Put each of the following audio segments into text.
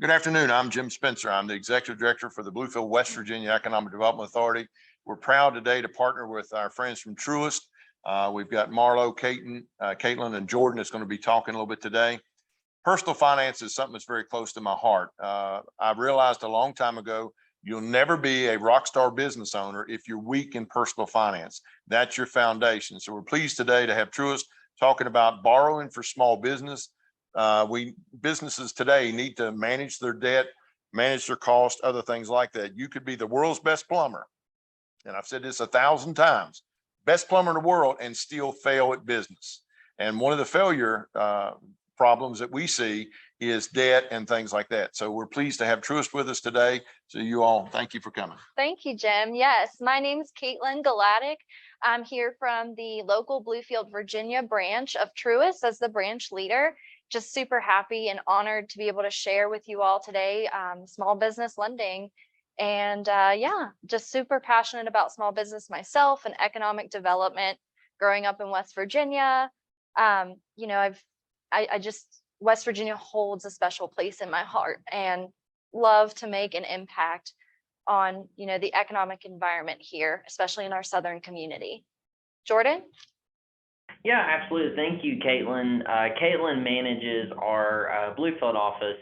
Good afternoon. I'm Jim Spencer. I'm the Executive Director for the Bluefield, West Virginia Economic Development Authority. We're proud today to partner with our friends from Truist. We've got Marlo, Caitlin, and Jordan that's going to be talking a little bit today. Personal finance is something that's very close to my heart. I realized a long time ago, you'll never be a rock star business owner if you're weak in personal finance. That's your foundation. So we're pleased today to have Truist talking about borrowing for small business. Businesses today need to manage their debt, manage their cost, other things like that. You could be the world's best plumber, and I've said this 1,000 times, best plumber in the world, and still fail at business. And one of the failure problems that we see is debt and things like that. So we're pleased to have Truist with us today. So you all, thank you for coming. Thank you, Jim. Yes, my name is Caitlin Galadic. I'm here from the local Bluefield, Virginia branch of Truist as the branch leader. Just super happy and honored to be able to share with you all today small business lending. And yeah, just super passionate about small business myself and economic development. Growing up in West Virginia, you know, West Virginia holds a special place in my heart and love to make an impact on, you know, the economic environment here, especially in our Southern community. Jordan? Yeah, absolutely. Thank you, Caitlin. Caitlin manages our Bluefield office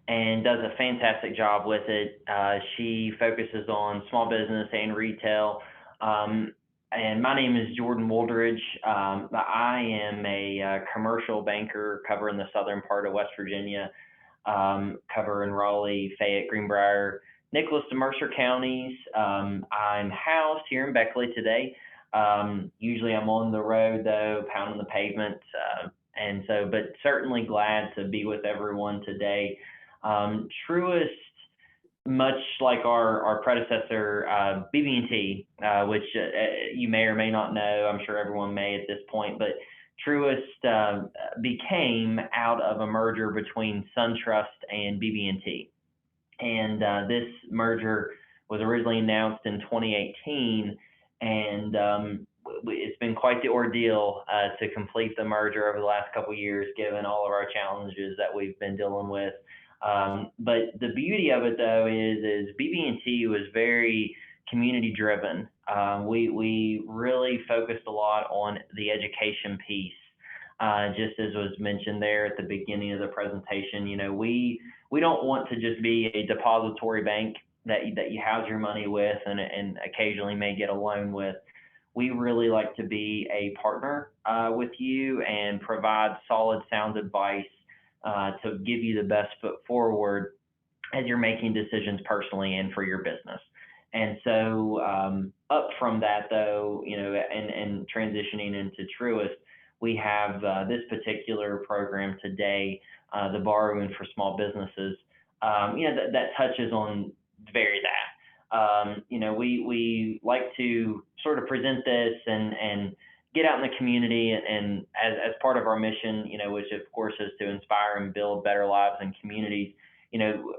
and does a fantastic job with it. She focuses on small business and retail. And my name is Jordan Woldridge. I am a commercial banker covering the southern part of West Virginia, covering Raleigh, Fayette, Greenbrier, Nicholas, and Mercer counties. I'm housed here in Beckley today. Usually I'm on the road though, pounding the pavement. But certainly glad to be with everyone today. Truist, much like our predecessor, BB&T, which you may or may not know, I'm sure everyone may at this point, but Truist became out of a merger between SunTrust and BB&T. And this merger was originally announced in 2018, and it's been quite the ordeal to complete the merger over the last couple of years, given all of our challenges that we've been dealing with. But the beauty of it, though, is BB&T was very community driven. We really focused a lot on the education piece. Just as was mentioned there at the beginning of the presentation, you know, we don't want to just be a depository bank that you house your money with and occasionally may get a loan with. We really like to be a partner with you and provide solid, sound advice to give you the best foot forward as you're making decisions personally and for your business. And so up from that, though, you know, and transitioning into Truist, we have this particular program today, the borrowing for small businesses, you know, that touches on very that. You know, we like to sort of present this and get out in the community and as part of our mission, you know, which of course is to inspire and build better lives and communities. You know,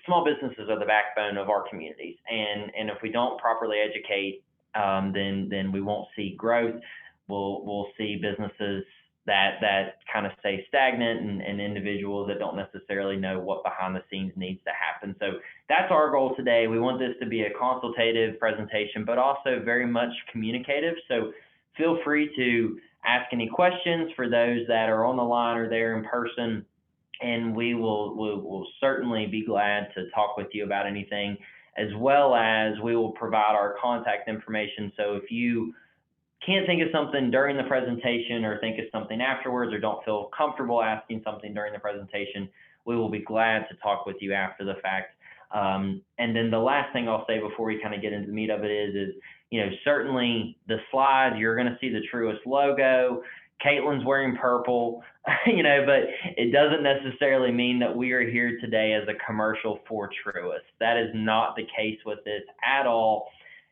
small businesses are the backbone of our communities, and if we don't properly educate, then we won't see growth. We'll see businesses that kind of stay stagnant and individuals that don't necessarily know what behind the scenes needs to happen. So that's our goal today. We want this to be a consultative presentation, but also very much communicative. So feel free to ask any questions for those that are on the line or there in person, and we'll certainly be glad to talk with you about anything, as well as we will provide our contact information. So if you can't think of something during the presentation or think of something afterwards or don't feel comfortable asking something during the presentation, we will be glad to talk with you after the fact. And then the last thing I'll say before we kind of get into the meat of it is, you know, certainly the slides, you're going to see the Truist logo. Caitlin's wearing purple, you know, but it doesn't necessarily mean that we are here today as a commercial for Truist. That is not the case with this at all.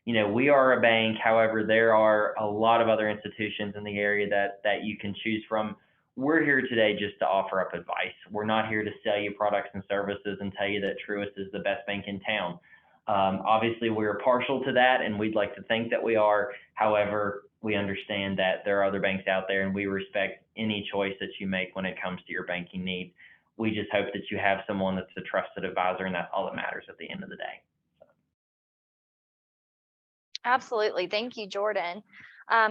You know, we are a bank. However, there are a lot of other institutions in the area that you can choose from. We're here today just to offer up advice. We're not here to sell you products and services and tell you that Truist is the best bank in town. Obviously, we're partial to that, and we'd like to think that we are. However, we understand that there are other banks out there, and we respect any choice that you make when it comes to your banking needs. We just hope that you have someone that's a trusted advisor, and that's all that matters at the end of the day. Absolutely. Thank you, Jordan.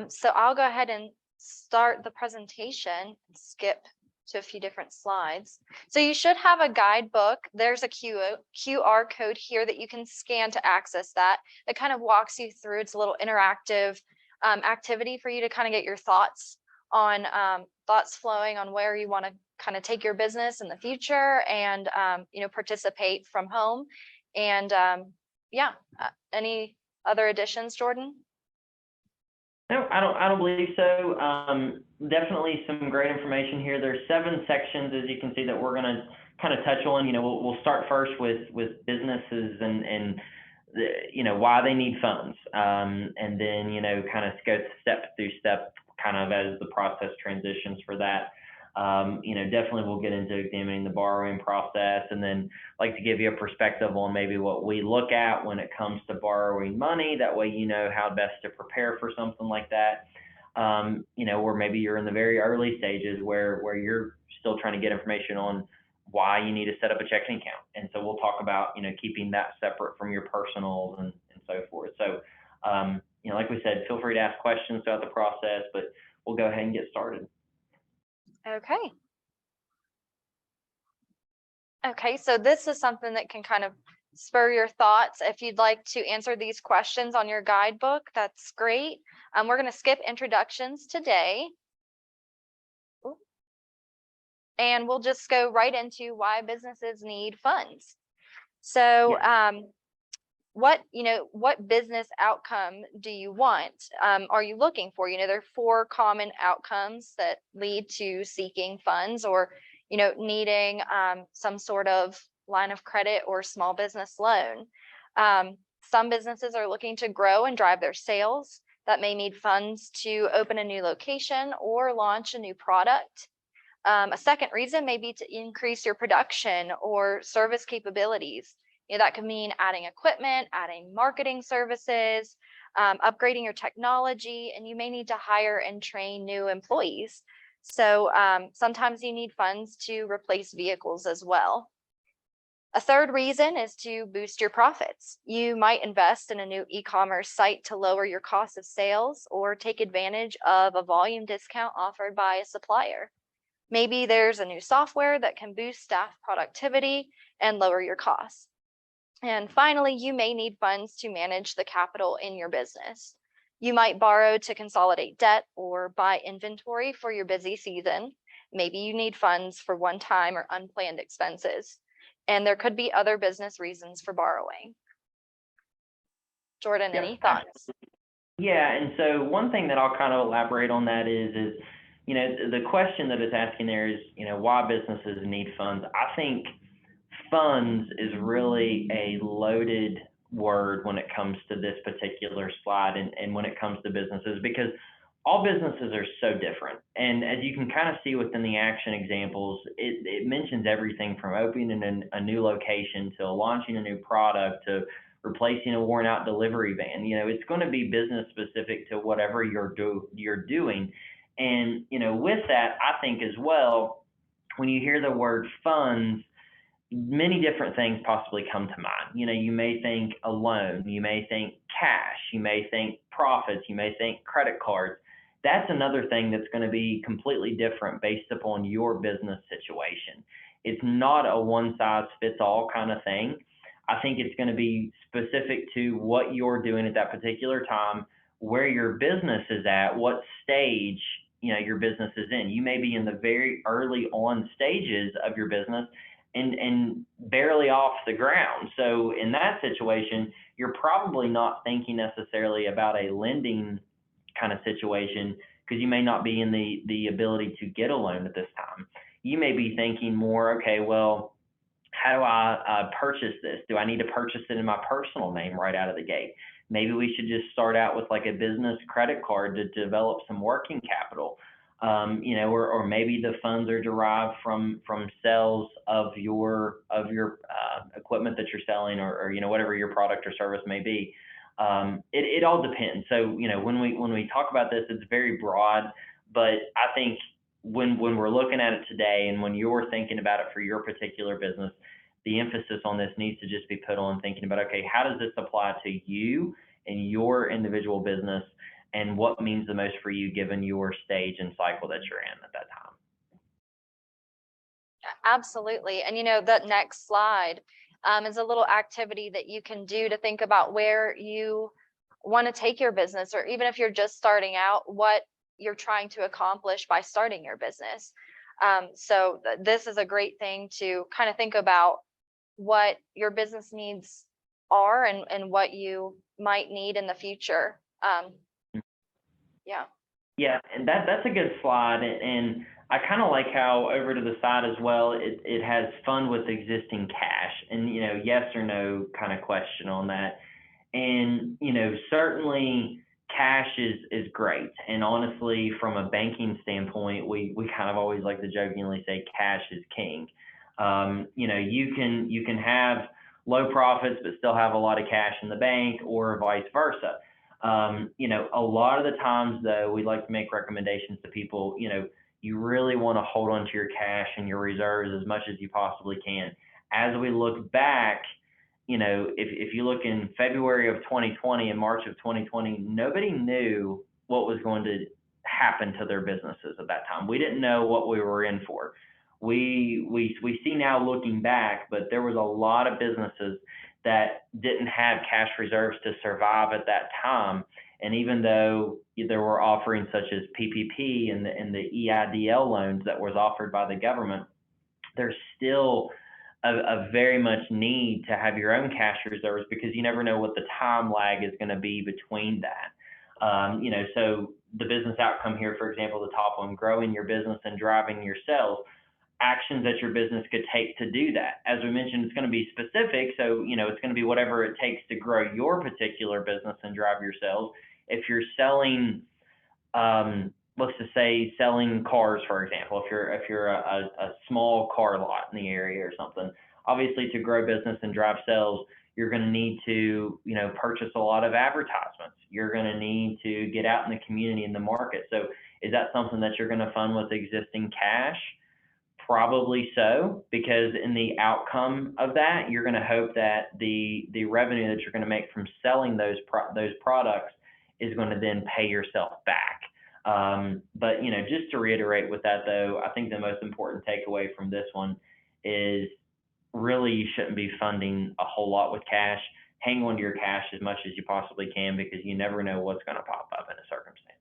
So I'll go ahead and start the presentation and skip to a few different slides. So you should have a guidebook. There's a QR code here that you can scan to access that. It kind of walks you through. It's a little interactive activity for you to kind of get your thoughts on thoughts flowing on where you want to kind of take your business in the future, and participate from home. And any other additions, Jordan? No, I don't believe so. Definitely some great information here. There's 7 sections, as you can see, that we're going to kind of touch on. We'll start first with businesses and why they need funds, and then kind of go step through step, kind of as the process transitions for that. Definitely we'll get into examining the borrowing process, and then like to give you a perspective on maybe what we look at when it comes to borrowing money. That way, how best to prepare for something like that. Or maybe you're in the very early stages where you're still trying to get information on why you need to set up a checking account. And so we'll talk about, keeping that separate from your personals and so forth. So, like we said, feel free to ask questions throughout the process, but we'll go ahead and get started. Okay. Okay, so this is something that can kind of spur your thoughts. If you'd like to answer these questions on your guidebook, that's great. We're going to skip introductions today. Ooh. And we'll just go right into why businesses need funds. So what business outcome do you want? Are you looking for? There are 4 common outcomes that lead to seeking funds, or needing some sort of line of credit or small business loan. Some businesses are looking to grow and drive their sales. That may need funds to open a new location or launch a new product. A second reason may be to increase your production or service capabilities. That could mean adding equipment, adding marketing services, upgrading your technology, and you may need to hire and train new employees. So sometimes you need funds to replace vehicles as well. A third reason is to boost your profits. You might invest in a new e-commerce site to lower your cost of sales, or take advantage of a volume discount offered by a supplier. Maybe there's a new software that can boost staff productivity and lower your costs. And finally, you may need funds to manage the capital in your business. You might borrow to consolidate debt or buy inventory for your busy season. Maybe you need funds for one-time or unplanned expenses. And there could be other business reasons for borrowing. Jordan, any thoughts? Yeah, and so one thing that I'll kind of elaborate on that is the question that it's asking there is, why businesses need funds. I think funds is really a loaded word when it comes to this particular slide, and when it comes to businesses, because all businesses are so different. And as you can kind of see within the action examples, it mentions everything from opening a new location to launching a new product to replacing a worn out delivery van. It's going to be business specific to whatever you're doing. And, with that, I think as well, when you hear the word funds, many different things possibly come to mind. You may think a loan, you may think cash, you may think profits, you may think credit cards. That's another thing that's going to be completely different based upon your business situation. It's not a one size fits all kind of thing. I think it's going to be specific to what you're doing at that particular time, where your business is at, what stage your business is in. You may be in the very early on stages of your business and barely off the ground. So in that situation, you're probably not thinking necessarily about a lending kind of situation, because you may not be in the ability to get a loan at this time. You may be thinking more, okay, well, how do I purchase this? Do I need to purchase it in my personal name right out of the gate? Maybe we should just start out with like a business credit card to develop some working capital. Or maybe the funds are derived from sales of your equipment that you're selling, or whatever your product or service may be. It all depends. So when we talk about this, it's very broad, but I think when we're looking at it today and when you're thinking about it for your particular business, the emphasis on this needs to just be put on thinking about, okay, how does this apply to you and your individual business, and what means the most for you given your stage and cycle that you're in at that time? Absolutely. And that next slide is a little activity that you can do to think about where you want to take your business, or even if you're just starting out, what you're trying to accomplish by starting your business. So this is a great thing to kind of think about what your business needs are, and what you might need in the future. Yeah. Yeah, and that's a good slide, and I kind of like how over to the side as well, it has fund with existing cash, and yes or no kind of question on that. And certainly cash is great, and honestly, from a banking standpoint, we kind of always like to jokingly say cash is king. You can have low profits but still have a lot of cash in the bank, or vice versa. A lot of the times though, we like to make recommendations to people, you really want to hold on to your cash and your reserves as much as you possibly can. As we look back, if you look in February of 2020 and March of 2020, nobody knew what was going to happen to their businesses at that time. We didn't know what we were in for. We see now looking back, but there was a lot of businesses that didn't have cash reserves to survive at that time. And even though there were offerings such as PPP and the EIDL loans that was offered by the government, there's still a very much need to have your own cash reserves, because you never know what the time lag is going to be between that. So the business outcome here, for example, the top one, growing your business and driving your sales, actions that your business could take to do that. As we mentioned, it's going to be specific. So, it's going to be whatever it takes to grow your particular business and drive your sales. If you're selling, let's just say selling cars, for example, if you're a small car lot in the area or something, obviously to grow business and drive sales, you're going to need to, purchase a lot of advertisements. You're going to need to get out in the community, in the market. So is that something that you're going to fund with existing cash? Probably so, because in the outcome of that, you're going to hope that the revenue that you're going to make from selling those products is going to then pay yourself back. But just to reiterate with that though, I think the most important takeaway from this one is really you shouldn't be funding a whole lot with cash. Hang on to your cash as much as you possibly can, because you never know what's going to pop up in a circumstance.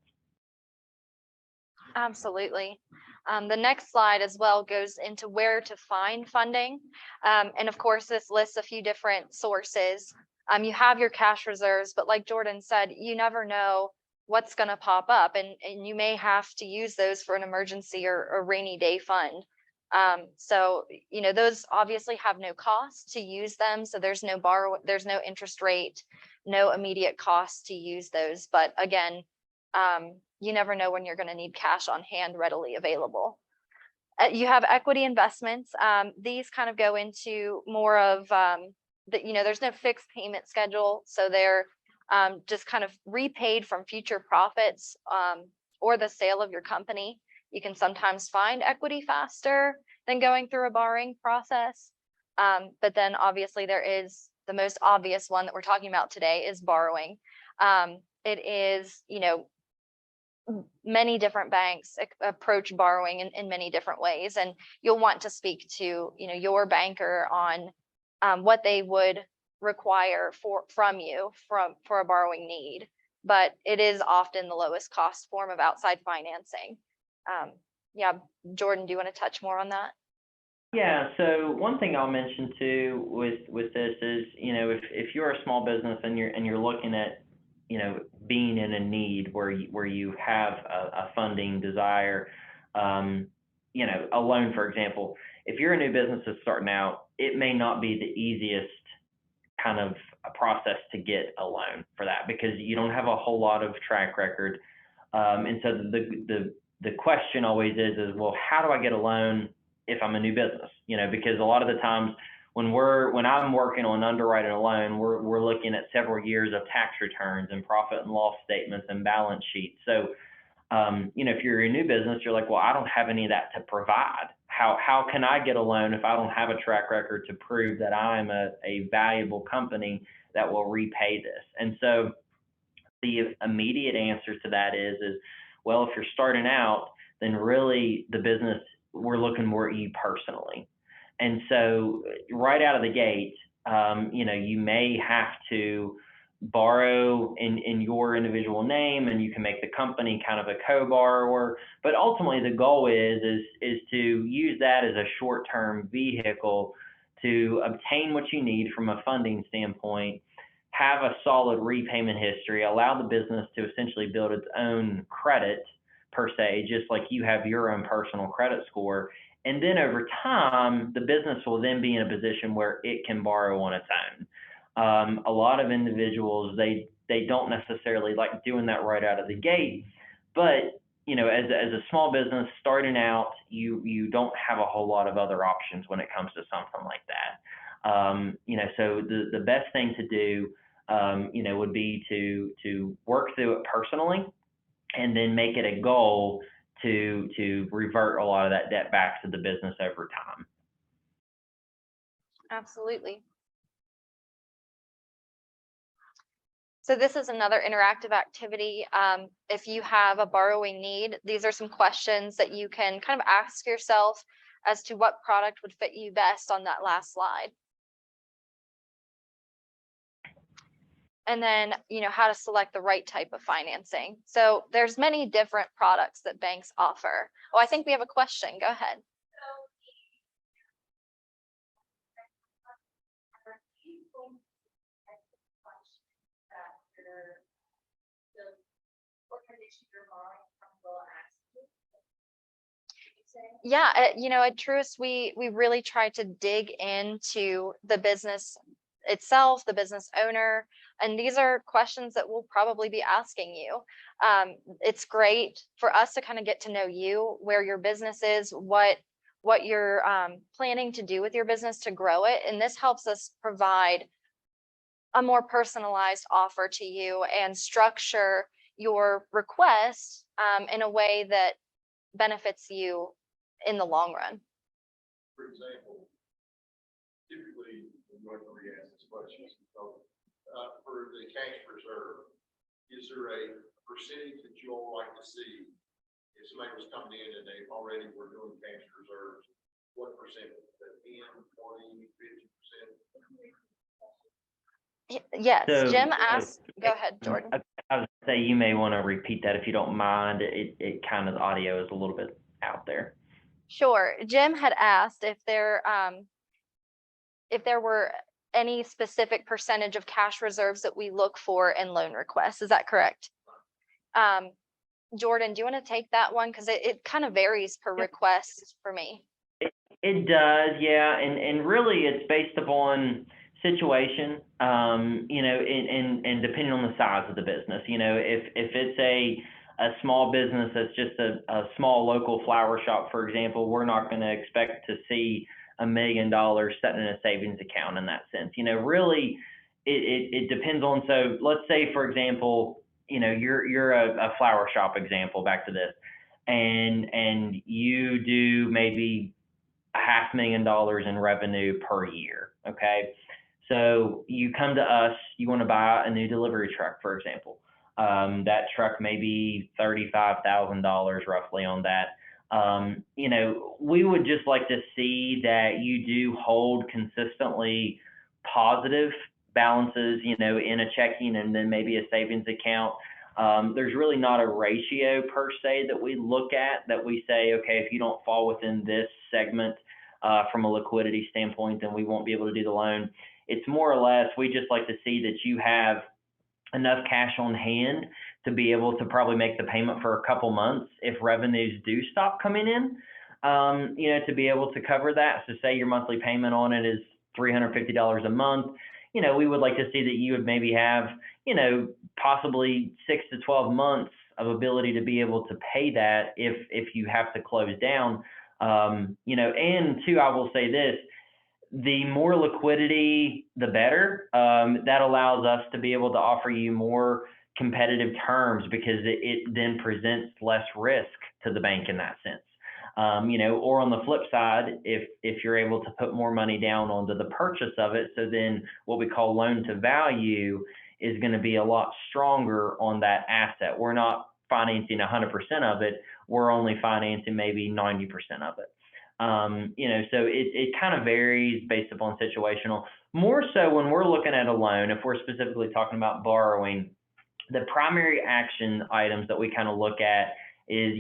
Absolutely. The next slide as well goes into where to find funding. And of course, this lists a few different sources. You have your cash reserves, but like Jordan said, you never know what's going to pop up, and you may have to use those for an emergency or a rainy day fund. So, those obviously have no cost to use them. So there's no interest rate, no immediate cost to use those. But again, you never know when you're going to need cash on hand readily available. You have equity investments. These kind of go into more of there's no fixed payment schedule. So they're just kind of repaid from future profits or the sale of your company. You can sometimes find equity faster than going through a borrowing process. But then obviously there is the most obvious one that we're talking about today is borrowing. It is, many different banks approach borrowing in many different ways, and you'll want to speak to your banker on what they would require from you for a borrowing need. But it is often the lowest cost form of outside financing. Yeah, Jordan, do you want to touch more on that? Yeah, so one thing I'll mention too with this is, if you're a small business and you're looking at being in a need where you have a funding desire, a loan, for example. If you're a new business that's starting out, it may not be the easiest kind of a process to get a loan for that, because you don't have a whole lot of track record. And so the question always is, well, how do I get a loan if I'm a new business? Because a lot of the times when I'm working on underwriting a loan, we're looking at several years of tax returns and profit and loss statements and balance sheets. So If you're a new business, you're like, well, I don't have any of that to provide. How can I get a loan if I don't have a track record to prove that I'm a valuable company that will repay this? And so the immediate answer to that is, well, if you're starting out, then really the business, we're looking more at you personally. And so right out of the gate, you may have to borrow in your individual name, and you can make the company kind of a co-borrower. But ultimately, the goal is to use that as a short-term vehicle to obtain what you need from a funding standpoint, have a solid repayment history, allow the business to essentially build its own credit per se, just like you have your own personal credit score. And then over time, the business will then be in a position where it can borrow on its own. A lot of individuals, they don't necessarily like doing that right out of the gate, but as a small business starting out, you don't have a whole lot of other options when it comes to something like that. So the best thing to do, would be to work through it personally, and then make it a goal to revert a lot of that debt back to the business over time. Absolutely. So this is another interactive activity. If you have a borrowing need, these are some questions that you can kind of ask yourself as to what product would fit you best on that last slide. And then, how to select the right type of financing. So there's many different products that banks offer. Oh, I think we have a question. Go ahead. Yeah, at Truist, we really try to dig into the business itself, the business owner, and these are questions that we'll probably be asking you. It's great for us to kind of get to know you, where your business is, what you're planning to do with your business to grow it, and this helps us provide a more personalized offer to you and structure your request in a way that benefits you in the long run. For example, typically, I'm going to re-ask this question. So, for the cash reserve, is there a percentage that you all like to see? If somebody was coming in and they already were doing cash reserves, what percent? 10, 20, 50%? Yes, So, Jim asked, go ahead, Jordan. I would say you may want to repeat that if you don't mind. It kind of, the audio is a little bit out there. Sure. Jim had asked if there were any specific percentage of cash reserves that we look for in loan requests. Is that correct? Jordan, do you want to take that one? Because it kind of varies per request for me. It does, yeah. And really it's based upon situation, and depending on the size of the business. If it's a small business that's just a small local flower shop, for example, we're not going to expect to see $1 million sitting in a savings account in that sense. Really, it depends on. So let's say, for example, you're a flower shop example. Back to this, and you do maybe $500,000 in revenue per year. Okay, so you come to us, you want to buy a new delivery truck, for example. That truck may be $35,000 roughly on that. We would just like to see that you do hold consistently positive balances, in a checking and then maybe a savings account. There's really not a ratio per se that we look at that we say, okay, if you don't fall within this segment from a liquidity standpoint, then we won't be able to do the loan. It's more or less, we just like to see that you have enough cash on hand to be able to probably make the payment for a couple months if revenues do stop coming in, to be able to cover that. So say your monthly payment on it is $350 a month. We would like to see that you would maybe have, possibly 6 to 12 months of ability to be able to pay that if you have to close down. And two, I will say this, the more liquidity, the better. That allows us to be able to offer you more competitive terms because it then presents less risk to the bank in that sense. Or on the flip side, if you're able to put more money down onto the purchase of it, so then what we call loan to value is going to be a lot stronger on that asset. We're not financing 100% of it. We're only financing maybe 90% of it. So it kind of varies based upon situational. More so when we're looking at a loan, if we're specifically talking about borrowing, the primary action items that we kind of look at is,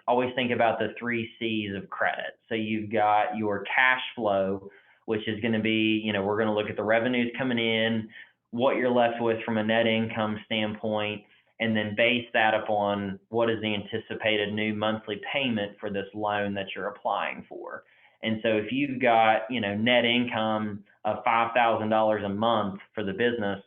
always think about the 3 C's of credit. So you've got your cash flow, which is going to be, we're going to look at the revenues coming in, what you're left with from a net income standpoint, and then base that upon what is the anticipated new monthly payment for this loan that you're applying for. And so if you've got, net income of $5,000 a month for the business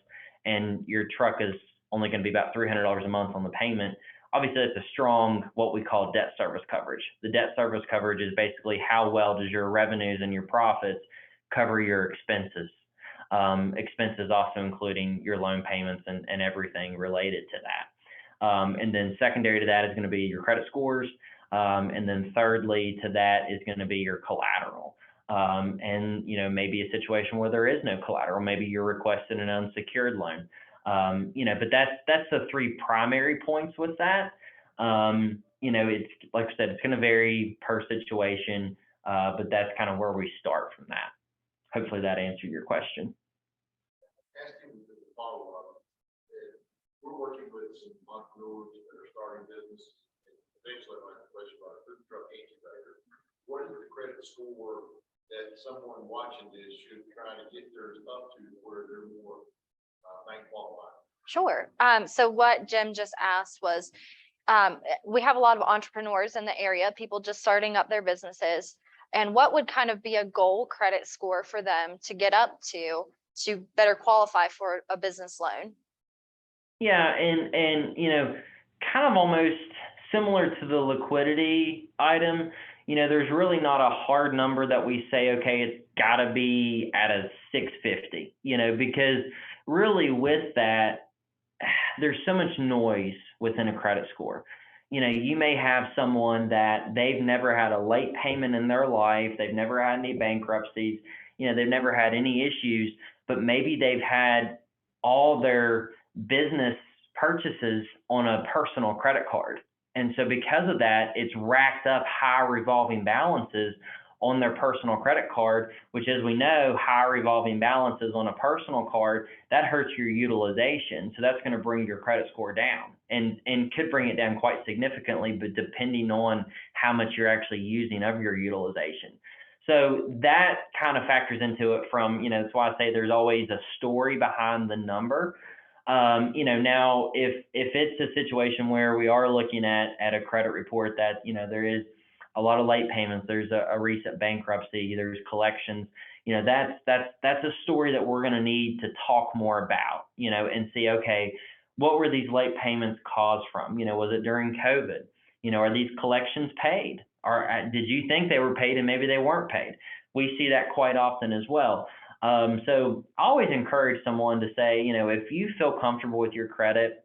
and your truck is only going to be about $300 a month on the payment, obviously that's a strong, what we call debt service coverage. The debt service coverage is basically how well does your revenues and your profits cover your expenses. Expenses also including your loan payments and everything related to that. And then secondary to that is going to be your credit scores. And then thirdly to that is going to be your collateral. And, maybe a situation where there is no collateral, maybe you're requesting an unsecured loan. But that's the 3 primary points with that. It's like I said, it's going to vary per situation, but that's kind of where we start from that. Hopefully that answered your question. Asking the follow-up, we're working with some entrepreneurs that are starting businesses. Eventually, I have a question about a food truck incubator. What is the credit score that someone watching this should try to get theirs up to where they're more bank qualified? Sure. So what Jim just asked was, we have a lot of entrepreneurs in the area, people just starting up their businesses. And what would kind of be a goal credit score for them to get up to better qualify for a business loan? Yeah, and kind of almost similar to the liquidity item, there's really not a hard number that we say, okay, it's got to be at a 650, because really with that, there's so much noise within a credit score. You may have someone that they've never had a late payment in their life, they've never had any bankruptcies, they've never had any issues, but maybe they've had all their business purchases on a personal credit card. And so because of that, it's racked up high revolving balances on their personal credit card, which, as we know, high revolving balances on a personal card, that hurts your utilization. So that's going to bring your credit score down and could bring it down quite significantly, but depending on how much you're actually using of your utilization. So that kind of factors into it from, that's why I say there's always a story behind the number. Now if it's a situation where we are looking at a credit report that, there is a lot of late payments, there's a recent bankruptcy, there's collections, that's a story that we're going to need to talk more about, and see, okay, what were these late payments caused from? Was it during COVID? Are these collections paid? Or did you think they were paid and maybe they weren't paid? We see that quite often as well. So I always encourage someone to say, if you feel comfortable with your credit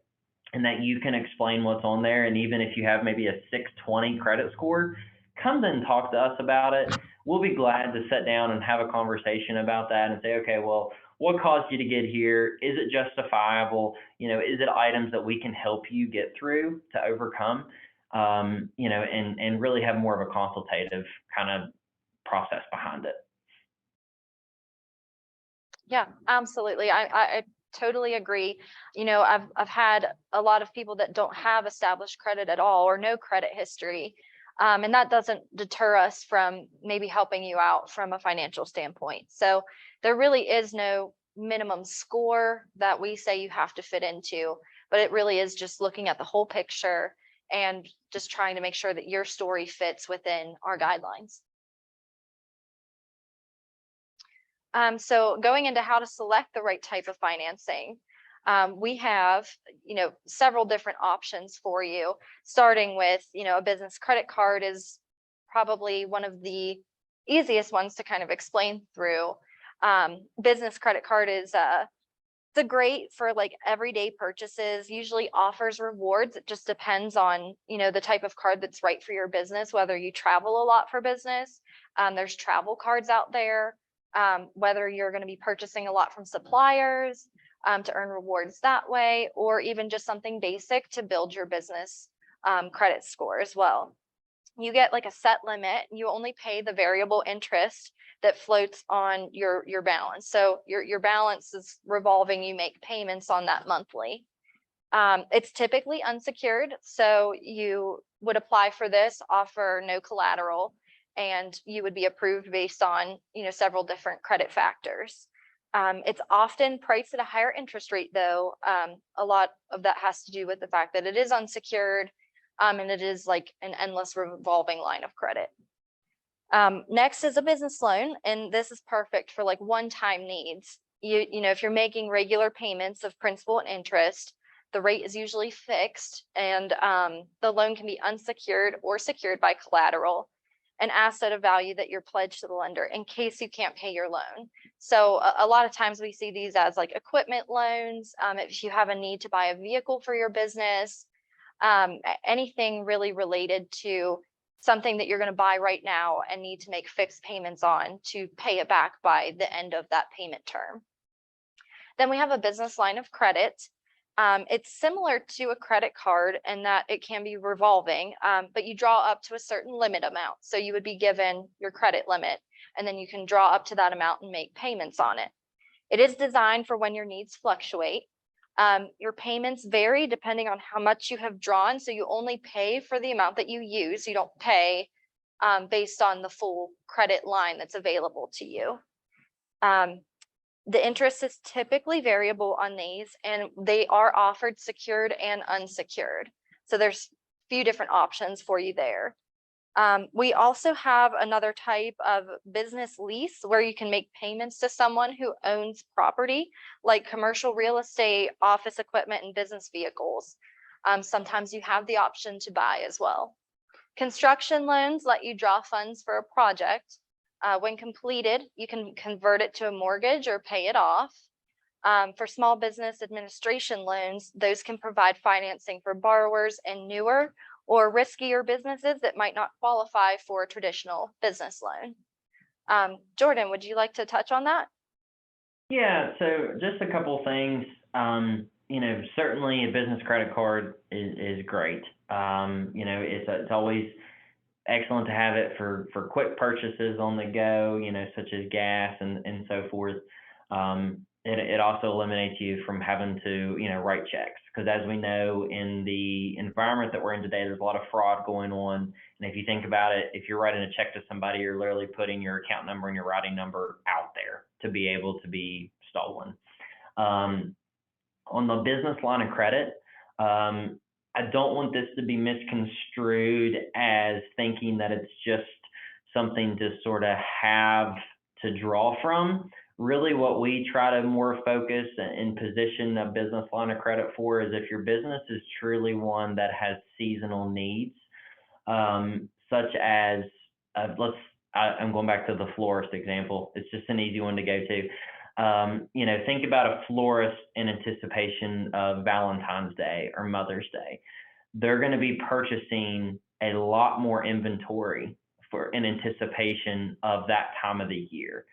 and that you can explain what's on there, and even if you have maybe a 620 credit score, come and talk to us about it. We'll be glad to sit down and have a conversation about that and say, okay, well, what caused you to get here? Is it justifiable? Is it items that we can help you get through to overcome? And really have more of a consultative kind of process behind it. Yeah, absolutely. I totally agree. I've had a lot of people that don't have established credit at all or no credit history. And that doesn't deter us from maybe helping you out from a financial standpoint. So there really is no minimum score that we say you have to fit into, but it really is just looking at the whole picture and just trying to make sure that your story fits within our guidelines. So going into how to select the right type of financing, we have, several different options for you, starting with, a business credit card is probably one of the easiest ones to kind of explain through. Business credit card is It's a great for like everyday purchases, usually offers rewards. It just depends on, the type of card that's right for your business, whether you travel a lot for business. There's travel cards out there, whether you're going to be purchasing a lot from suppliers, to earn rewards that way, or even just something basic to build your business, credit score as well. You get like a set limit. You only pay the variable interest that floats on your balance. So your balance is revolving. You make payments on that monthly. It's typically unsecured, so you would apply for this, offer no collateral, and you would be approved based on several different credit factors. It's often priced at a higher interest rate, though. A lot of that has to do with the fact that it is unsecured, and it is like an endless revolving line of credit. Next is a business loan, and this is perfect for like one-time needs. If you're making regular payments of principal and interest, the rate is usually fixed, and the loan can be unsecured or secured by collateral, an asset of value that you're pledged to the lender in case you can't pay your loan. So a lot of times we see these as like equipment loans. If you have a need to buy a vehicle for your business, anything really related to something that you're going to buy right now and need to make fixed payments on to pay it back by the end of that payment term. Then we have a business line of credit. It's similar to a credit card in that it can be revolving, but you draw up to a certain limit amount. So you would be given your credit limit, and then you can draw up to that amount and make payments on it. It is designed for when your needs fluctuate. Your payments vary depending on how much you have drawn. So you only pay for the amount that you use. You don't pay based on the full credit line that's available to you. The interest is typically variable on these, and they are offered secured and unsecured. So there's a few different options for you there. We also have another type of business lease where you can make payments to someone who owns property, like commercial real estate, office equipment, and business vehicles. Sometimes you have the option to buy as well. Construction loans let you draw funds for a project. When completed, you can convert it to a mortgage or pay it off. For small business administration loans, those can provide financing for borrowers in newer or riskier businesses that might not qualify for a traditional business loan. Jordan, would you like to touch on that? Yeah, so just a couple things. Certainly a business credit card is great. It's always excellent to have it for quick purchases on the go, such as gas and so forth. It also eliminates you from having to, write checks, because as we know, in the environment that we're in today, there's a lot of fraud going on. And if you think about it, if you're writing a check to somebody, you're literally putting your account number and your routing number out there to be able to be stolen. On the business line of credit, I don't want this to be misconstrued as thinking that it's just something to sort of have to draw from. Really, what we try to more focus and position a business line of credit for is if your business is truly one that has seasonal needs, such as, I'm going back to the florist example. It's just an easy one to go to. Think about a florist in anticipation of Valentine's Day or Mother's Day. They're going to be purchasing a lot more inventory in anticipation of that time of the year.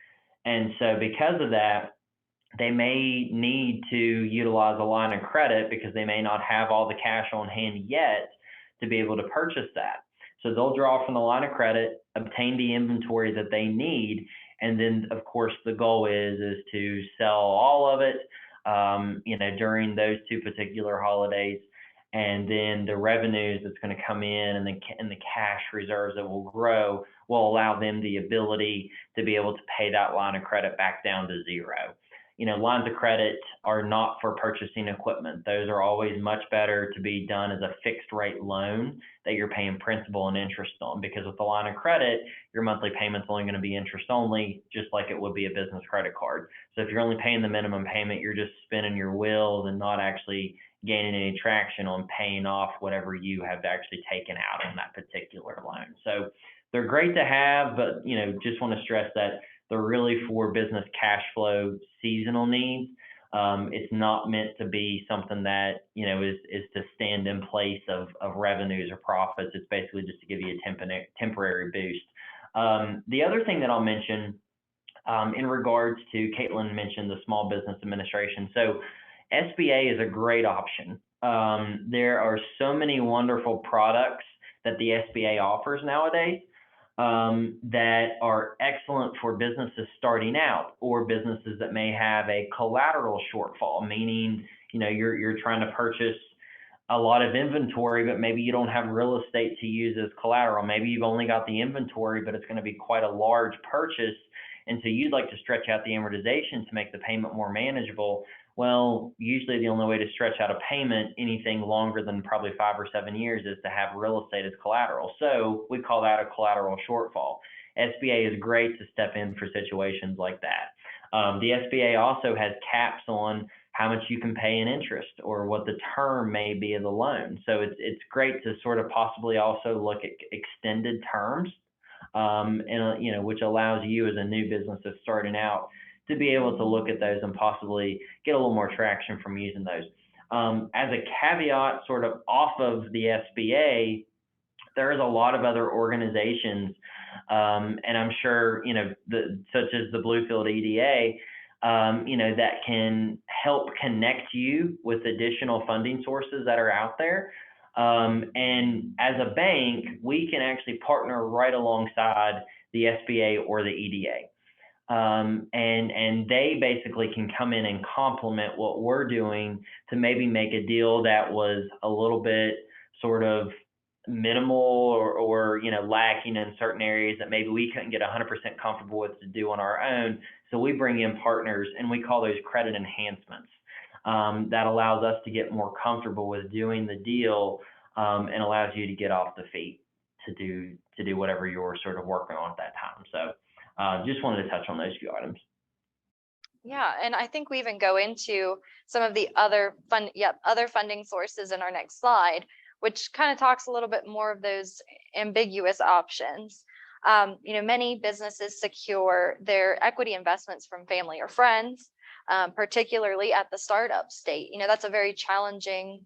And so because of that, they may need to utilize a line of credit because they may not have all the cash on hand yet to be able to purchase that. So they'll draw from the line of credit, obtain the inventory that they need, and then, of course, the goal is to sell all of it, during those two particular holidays, and then the revenues that's going to come in and the cash reserves that will grow will allow them the ability to be able to pay that line of credit back down to zero. Lines of credit are not for purchasing equipment. Those are always much better to be done as a fixed rate loan that you're paying principal and interest on, because with the line of credit, your monthly payment's only going to be interest only, just like it would be a business credit card. So if you're only paying the minimum payment, you're just spinning your wheels and not actually gaining any traction on paying off whatever you have actually taken out on that particular loan. So they're great to have, but just want to stress that they're really for business cash flow seasonal needs. It's not meant to be something that, is to stand in place of revenues or profits. It's basically just to give you a temporary boost. The other thing that I'll mention in regards to, Caitlin mentioned the Small Business Administration. So SBA is a great option. There are so many wonderful products that the SBA offers nowadays that are excellent for businesses starting out, or businesses that may have a collateral shortfall, meaning, you're trying to purchase a lot of inventory, but maybe you don't have real estate to use as collateral. Maybe you've only got the inventory, but it's going to be quite a large purchase. And so you'd like to stretch out the amortization to make the payment more manageable. Well, usually the only way to stretch out a payment anything longer than probably 5 or 7 years is to have real estate as collateral. So we call that a collateral shortfall. SBA is great to step in for situations like that. The SBA also has caps on how much you can pay in interest or what the term may be of the loan. So it's great to sort of possibly also look at extended terms, which allows you as a new business that's starting out to be able to look at those and possibly get a little more traction from using those. As a caveat, sort of off of the SBA, there is a lot of other organizations, and I'm sure, such as the Bluefield EDA, that can help connect you with additional funding sources that are out there. And as a bank, we can actually partner right alongside the SBA or the EDA. And they basically can come in and complement what we're doing to maybe make a deal that was a little bit sort of minimal or lacking in certain areas that maybe we couldn't get 100% comfortable with to do on our own. So we bring in partners, and we call those credit enhancements. That allows us to get more comfortable with doing the deal, and allows you to get off the feet to do whatever you're sort of working on at that time. So just wanted to touch on those few items. Yeah, and I think we even go into some of the other funding sources in our next slide, which kind of talks a little bit more of those ambiguous options. Many businesses secure their equity investments from family or friends, particularly at the startup state. That's a very challenging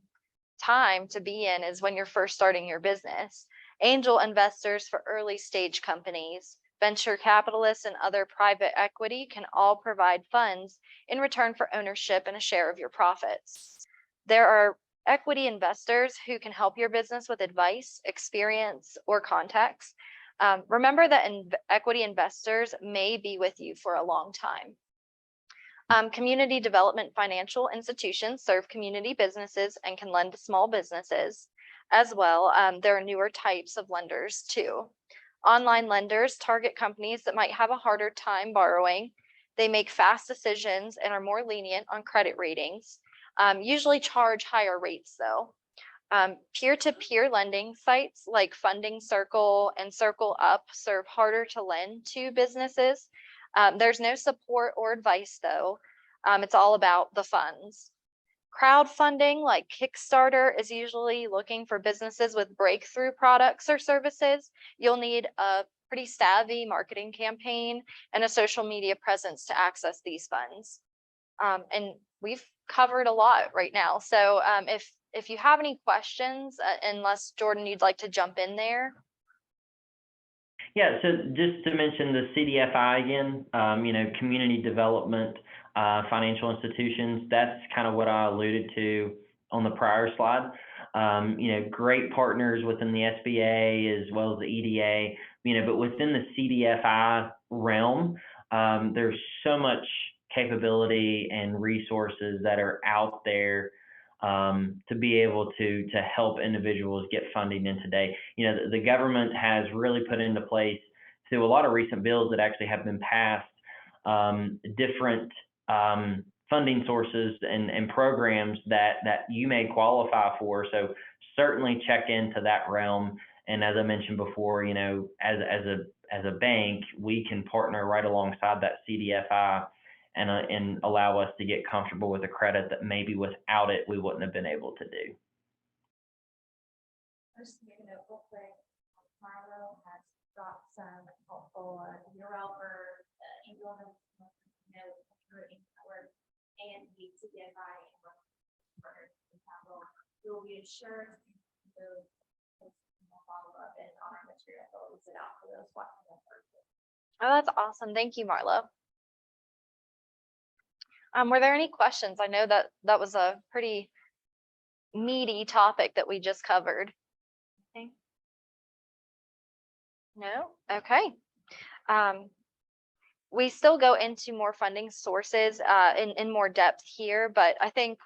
time to be in, is when you're first starting your business. Angel investors for early stage companies, venture capitalists, and other private equity can all provide funds in return for ownership and a share of your profits. There are equity investors who can help your business with advice, experience, or contacts. Remember that equity investors may be with you for a long time. Community development financial institutions serve community businesses and can lend to small businesses as well. There are newer types of lenders too. Online lenders target companies that might have a harder time borrowing. They make fast decisions and are more lenient on credit ratings, usually charge higher rates though. Peer-to-peer lending sites like Funding Circle and Circle Up serve harder to lend to businesses. There's no support or advice though. It's all about the funds. Crowdfunding like Kickstarter is usually looking for businesses with breakthrough products or services. You'll need a pretty savvy marketing campaign and a social media presence to access these funds. And we've covered a lot right now. So if you have any questions, unless Jordan, you'd like to jump in there. Yeah, so just to mention the CDFI again, community development financial institutions, that's kind of what I alluded to on the prior slide. Great partners within the SBA as well as the EDA, but within the CDFI realm, there's so much capability and resources that are out there to be able to help individuals get funding in today. The government has really put into place, through a lot of recent bills that actually have been passed, different funding sources and programs that you may qualify for. So certainly check into that realm. And as I mentioned before, as a bank, we can partner right alongside that CDFI and allow us to get comfortable with a credit that maybe without it we wouldn't have been able to do. Just to make a note real quick, Marlo has got some helpful URL for Angel Network, and the made sure to follow up and on our material, we'll sit out for those watching them first. Oh, that's awesome. Thank you, Marlo. Were there any questions? I know that that was a pretty meaty topic that we just covered. Okay. No? Okay. We still go into more funding sources in more depth here, but I think,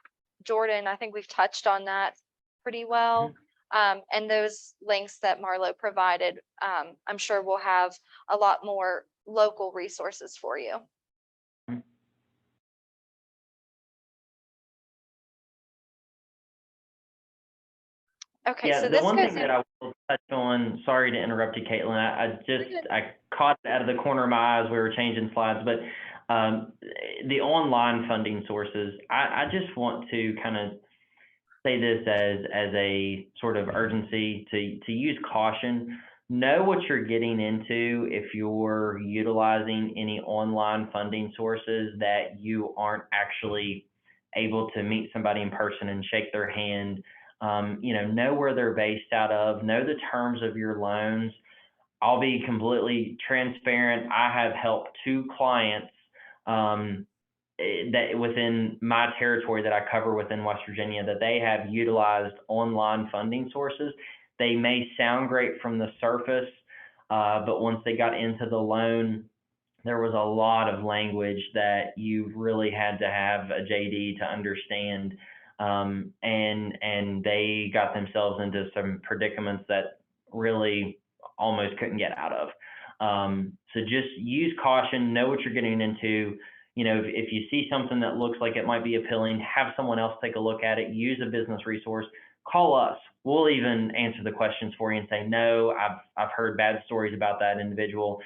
Jordan, I think we've touched on that pretty well. And those links that Marlo provided, I'm sure we'll have a lot more local resources for you. Okay, Yeah, so the this one goes thing in. that I will touch on, sorry to interrupt you, Caitlin, I caught it out of the corner of my eyes, we were changing slides, but the online funding sources, I just want to kind of say this as a sort of urgency to use caution. Know what you're getting into if you're utilizing any online funding sources that you aren't actually able to meet somebody in person and shake their hand. Know where they're based out of, know the terms of your loans. I'll be completely transparent. I have helped 2 clients that within my territory that I cover within West Virginia, that they have utilized online funding sources. They may sound great from the surface, but once they got into the loan, there was a lot of language that you really had to have a JD to understand. And they got themselves into some predicaments that really almost couldn't get out of. So just use caution, know what you're getting into. If you see something that looks like it might be appealing, have someone else take a look at it, use a business resource, call us. We'll even answer the questions for you and say, no, I've heard bad stories about that individual.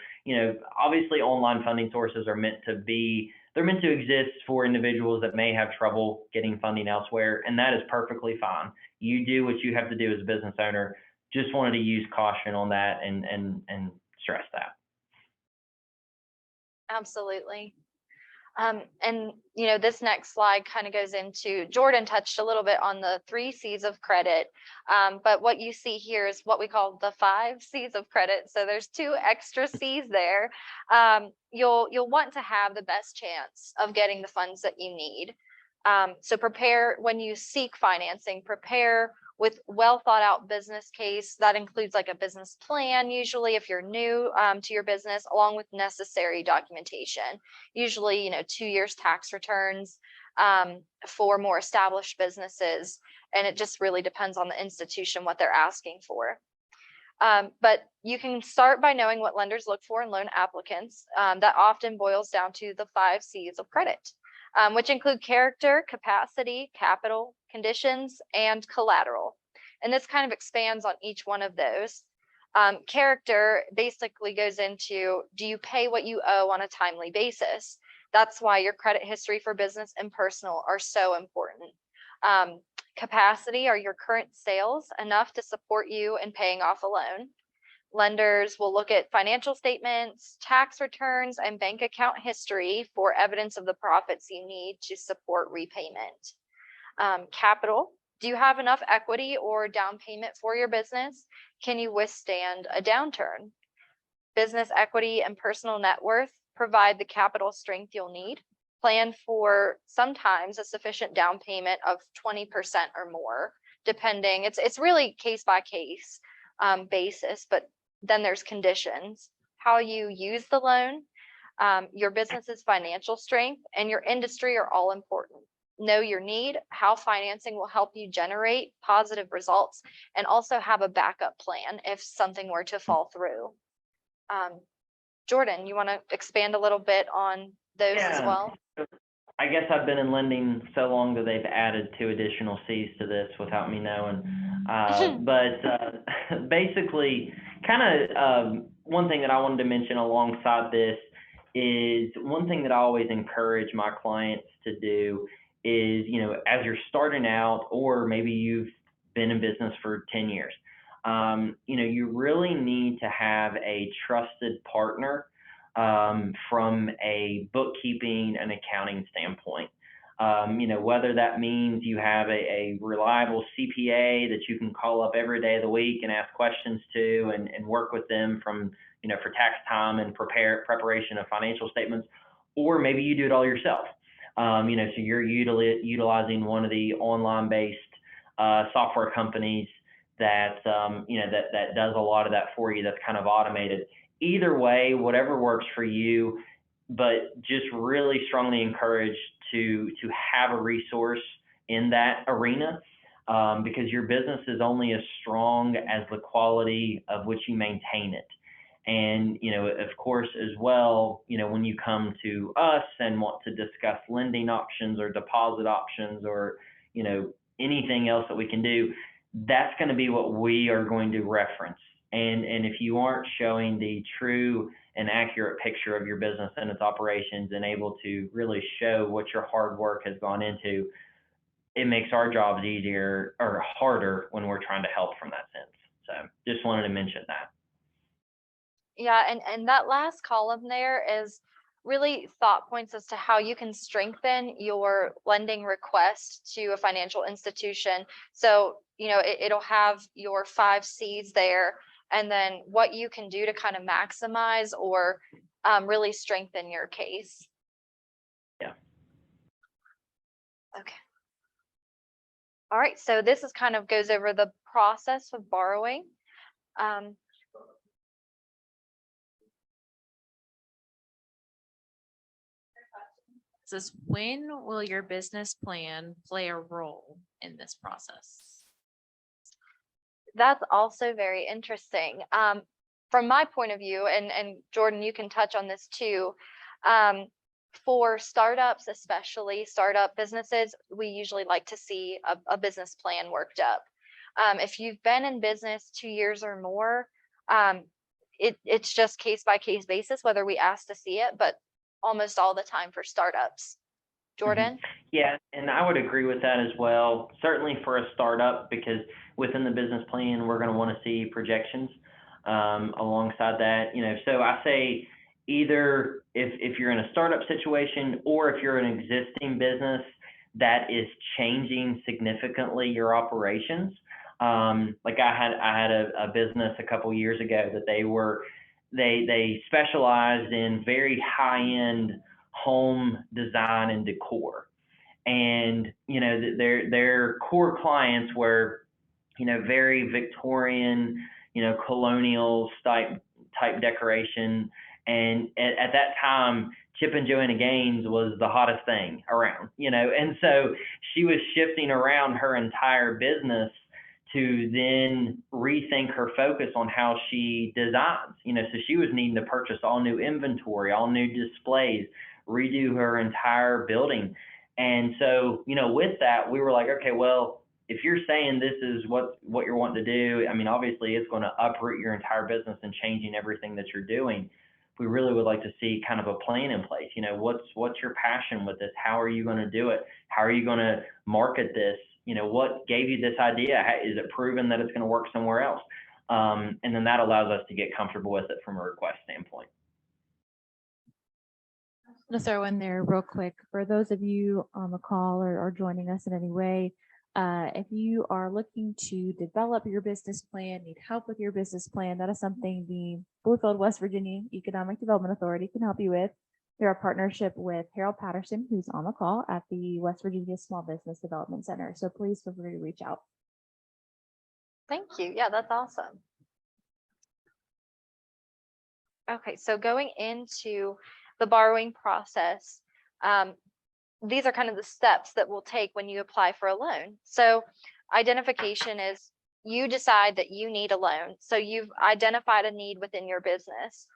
Obviously online funding sources are meant to exist for individuals that may have trouble getting funding elsewhere, and that is perfectly fine. You do what you have to do as a business owner. Just wanted to use caution on that and stress that. Absolutely. And this next slide kind of goes into, Jordan touched a little bit on the 3 C's of credit. But what you see here is what we call the 5 C's of credit. So there's 2 extra C's there. You'll want to have the best chance of getting the funds that you need. So prepare when you seek financing, prepare with well thought out business case. That includes like a business plan, usually if you're new to your business, along with necessary documentation. Usually, 2 years tax returns for more established businesses. And it just really depends on the institution, what they're asking for. But you can start by knowing what lenders look for in loan applicants. That often boils down to the 5 C's of credit, which include character, capacity, capital, conditions, and collateral. And this kind of expands on each one of those. Character basically goes into, do you pay what you owe on a timely basis? That's why your credit history for business and personal are so important. Capacity, are your current sales enough to support you in paying off a loan? Lenders will look at financial statements, tax returns, and bank account history for evidence of the profits you need to support repayment. Capital, do you have enough equity or down payment for your business? Can you withstand a downturn? Business equity and personal net worth provide the capital strength you'll need. Plan for sometimes a sufficient down payment of 20% or more, depending. It's really case by case basis, but then there's conditions, how you use the loan, your business's financial strength, and your industry are all important. Know your need, how financing will help you generate positive results, and also have a backup plan if something were to fall through. Jordan, you want to expand a little bit on those as well? I guess I've been in lending so long that they've added 2 additional C's to this without me knowing. But basically, kind of one thing that I wanted to mention alongside this is one thing that I always encourage my clients to do is, as you're starting out, or maybe you've been in business for 10 years, you really need to have a trusted partner from a bookkeeping and accounting standpoint. Whether that means you have a reliable CPA that you can call up every day of the week and ask questions to and work with them from, for tax time and preparation of financial statements, or maybe you do it all yourself. So you're utilizing one of the online-based software companies that that does a lot of that for you. That's kind of automated. Either way, whatever works for you, but just really strongly encourage to have a resource in that arena, because your business is only as strong as the quality of which you maintain it. And, of course, as well, when you come to us and want to discuss lending options or deposit options or, anything else that we can do, that's going to be what we are going to reference. And if you aren't showing the true and accurate picture of your business and its operations and able to really show what your hard work has gone into, it makes our jobs easier or harder when we're trying to help from that sense. So just wanted to mention that. Yeah, and that last column there is really thought points as to how you can strengthen your lending request to a financial institution. So, it'll have your 5 C's there, and then what you can do to kind of maximize or really strengthen your case. Yeah. Okay. All right, so this is kind of goes over the process of borrowing. Says, when will your business plan play a role in this process? That's also very interesting. From my point of view, and Jordan, you can touch on this too. For startups, especially startup businesses, we usually like to see a business plan worked up. If you've been in business 2 years or more, it's just case by case basis whether we ask to see it, but almost all the time for startups. Jordan? Yeah, and I would agree with that as well. Certainly for a startup, because within the business plan, we're going to want to see projections alongside that. So I say either if you're in a startup situation or if you're an existing business that is changing significantly your operations. Like I had a business a couple years ago that they specialized in very high-end home design and decor. And, their core clients were, very Victorian, colonial type decoration. And at that time, Chip and Joanna Gaines was the hottest thing around, and so she was shifting around her entire business to then rethink her focus on how she designs, so she was needing to purchase all new inventory, all new displays, redo her entire building. And so, with that, we were like, okay, well, if you're saying this is what you're wanting to do, I mean, obviously it's going to uproot your entire business and changing everything that you're doing. We really would like to see kind of a plan in place. What's your passion with this? How are you going to do it? How are you going to market this? What gave you this idea? Is it proven that it's going to work somewhere else? And then that allows us to get comfortable with it from a request standpoint. I'm going to throw in there real quick for those of you on the call or joining us in any way. If you are looking to develop your business plan, need help with your business plan, that is something the Bluefield, West Virginia Economic Development Authority can help you with. They're a partnership with Harold Patterson, who's on the call at the West Virginia Small Business Development Center. So please feel free to reach out. Thank you. Yeah, that's awesome. Okay, so going into the borrowing process, these are kind of the steps that we'll take when you apply for a loan. So identification is you decide that you need a loan. So you've identified a need within your business.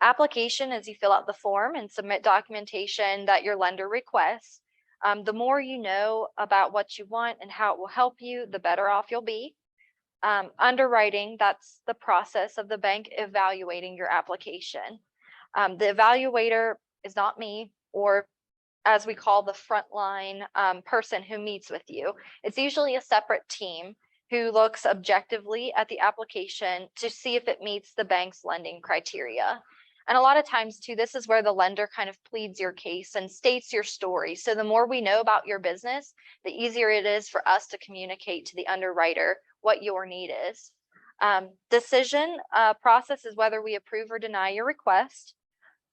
Application is you fill out the form and submit documentation that your lender requests. The more you know about what you want and how it will help you, the better off you'll be. Underwriting, that's the process of the bank evaluating your application. The evaluator is not me, or as we call the frontline person who meets with you. It's usually a separate team who looks objectively at the application to see if it meets the bank's lending criteria. And a lot of times too, this is where the lender kind of pleads your case and states your story. So the more we know about your business, the easier it is for us to communicate to the underwriter what your need is. Decision process is whether we approve or deny your request.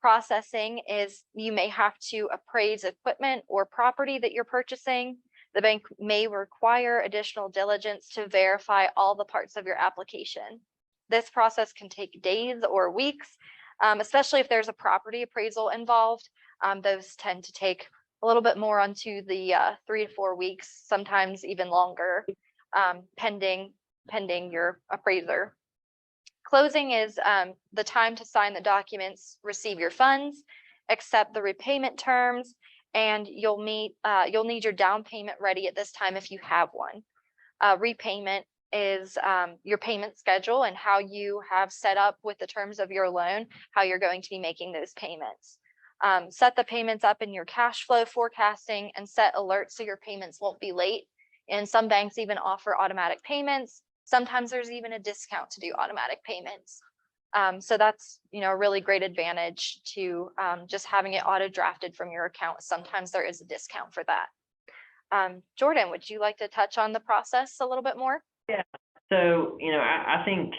Processing is you may have to appraise equipment or property that you're purchasing. The bank may require additional diligence to verify all the parts of your application. This process can take days or weeks, especially if there's a property appraisal involved. Those tend to take a little bit more onto the 3 to 4 weeks, sometimes even longer, pending your appraiser. Closing is the time to sign the documents, receive your funds, accept the repayment terms, and you'll need your down payment ready at this time if you have one. Repayment is your payment schedule and how you have set up with the terms of your loan, how you're going to be making those payments. Set the payments up in your cash flow forecasting and set alerts so your payments won't be late. And some banks even offer automatic payments. Sometimes there's even a discount to do automatic payments. So that's, a really great advantage to just having it auto drafted from your account. Sometimes there is a discount for that. Jordan, would you like to touch on the process a little bit more? Yeah. So, I think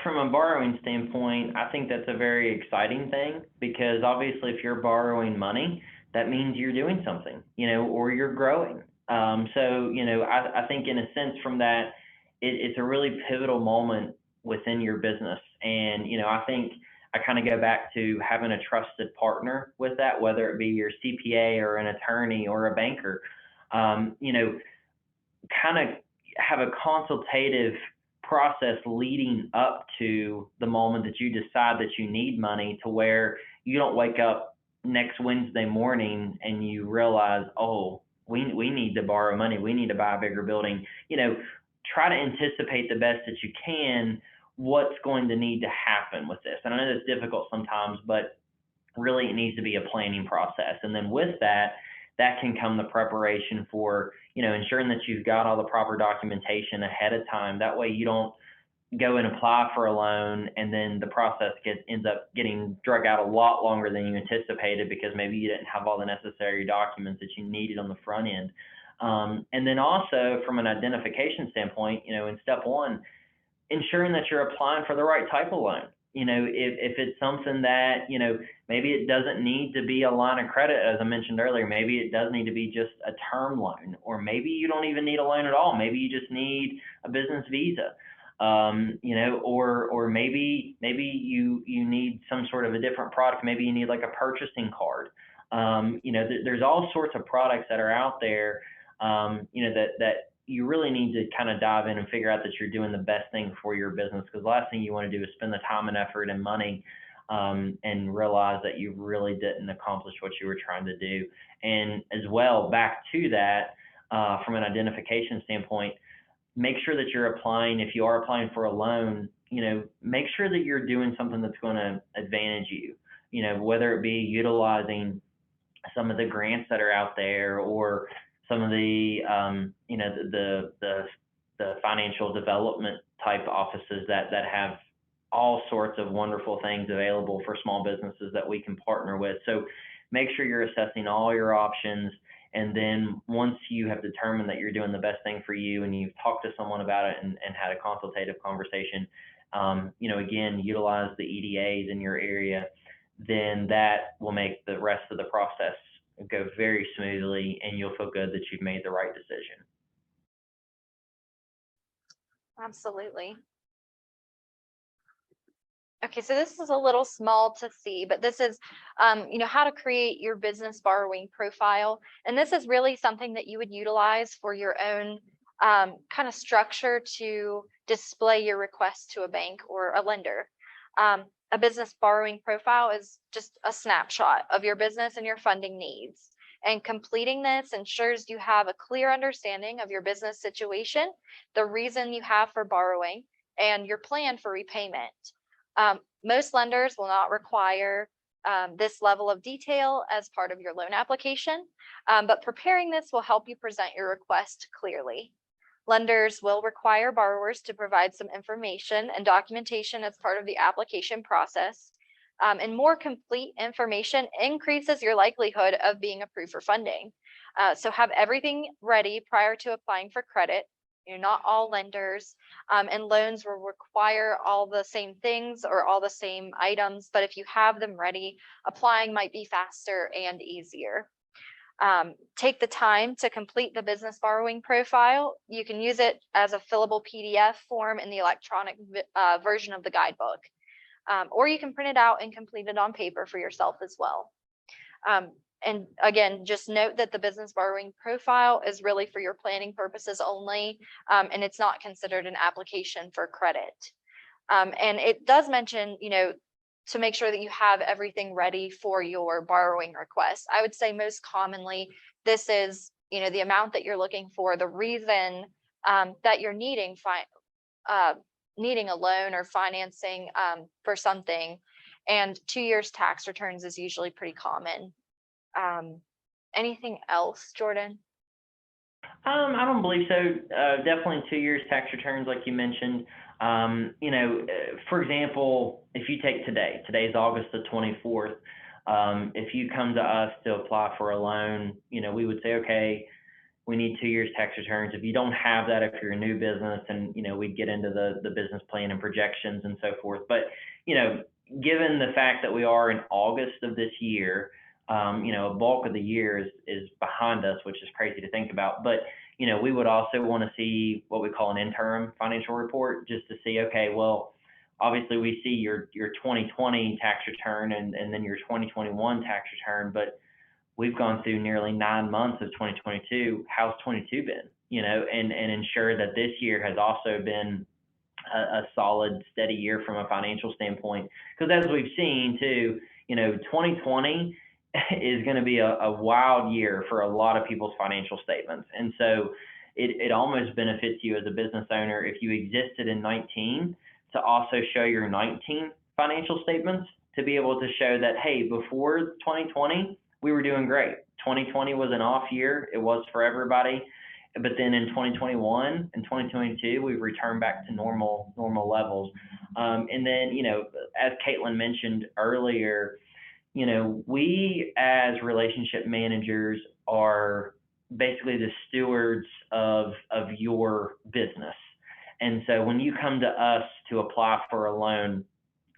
from a borrowing standpoint, I think that's a very exciting thing because obviously if you're borrowing money, that means you're doing something, or you're growing. I think in a sense from that, it's a really pivotal moment within your business. And, I think I kind of go back to having a trusted partner with that, whether it be your CPA or an attorney or a banker, kind of have a consultative process leading up to the moment that you decide that you need money, to where you don't wake up next Wednesday morning and you realize, oh, we need to borrow money. We need to buy a bigger building. Try to anticipate the best that you can what's going to need to happen with this. And I know that's difficult sometimes, but really it needs to be a planning process. And then with that can come the preparation for, ensuring that you've got all the proper documentation ahead of time. That way you don't go and apply for a loan and then the process ends up getting drug out a lot longer than you anticipated because maybe you didn't have all the necessary documents that you needed on the front end. And then also from an identification standpoint, in step one, ensuring that you're applying for the right type of loan. If it's something that, maybe it doesn't need to be a line of credit, as I mentioned earlier, maybe it does need to be just a term loan, or maybe you don't even need a loan at all. Maybe you just need a business visa, or maybe you need some sort of a different product. Maybe you need like a purchasing card. There's all sorts of products that are out there, that you really need to kind of dive in and figure out that you're doing the best thing for your business. Because the last thing you want to do is spend the time and effort and money and realize that you really didn't accomplish what you were trying to do. And as well, back to that, from an identification standpoint, make sure that you're applying, if you are applying for a loan, make sure that you're doing something that's going to advantage you, whether it be utilizing some of the grants that are out there, or some of the the financial development type offices that have all sorts of wonderful things available for small businesses that we can partner with. So make sure you're assessing all your options. And then once you have determined that you're doing the best thing for you and you've talked to someone about it and had a consultative conversation, again, utilize the EDAs in your area, then that will make the rest of the process go very smoothly and you'll feel good that you've made the right decision. Absolutely. Okay, so this is a little small to see, but this is, how to create your business borrowing profile. And this is really something that you would utilize for your own kind of structure to display your request to a bank or a lender. A business borrowing profile is just a snapshot of your business and your funding needs. And completing this ensures you have a clear understanding of your business situation, the reason you have for borrowing, and your plan for repayment. Most lenders will not require this level of detail as part of your loan application, but preparing this will help you present your request clearly. Lenders will require borrowers to provide some information and documentation as part of the application process. And more complete information increases your likelihood of being approved for funding. So have everything ready prior to applying for credit. Not all lenders and loans will require all the same things or all the same items, but if you have them ready, applying might be faster and easier. Take the time to complete the business borrowing profile. You can use it as a fillable PDF form in the electronic version of the guidebook. Or you can print it out and complete it on paper for yourself as well. And again, just note that the business borrowing profile is really for your planning purposes only, and it's not considered an application for credit. And it does mention, to make sure that you have everything ready for your borrowing request. I would say most commonly, this is, the amount that you're looking for, the reason that you're needing a loan or financing for something, and 2 years tax returns is usually pretty common. Anything else, Jordan? I don't believe so. Definitely 2 years tax returns, like you mentioned. For example, if you take today's August the 24th. If you come to us to apply for a loan, we would say, okay, we need 2 years tax returns. If you don't have that, if you're a new business, and we'd get into the business plan and projections and so forth. But given the fact that we are in August of this year, a bulk of the year is behind us, which is crazy to think about. But we would also want to see what we call an interim financial report, just to see, okay, well, obviously we see your 2020 tax return and then your 2021 tax return, but we've gone through nearly 9 months of 2022. How's 22 been? And ensure that this year has also been a solid, steady year from a financial standpoint. Because as we've seen too, 2020 is going to be a wild year for a lot of people's financial statements. And so it almost benefits you as a business owner if you existed in 19 to also show your 19 financial statements, to be able to show that, hey, before 2020, we were doing great. 2020 was an off year. It was for everybody. But then in 2021 and 2022, we've returned back to normal levels. And then, as Caitlin mentioned earlier, we as relationship managers are basically the stewards of your business. And so when you come to us to apply for a loan,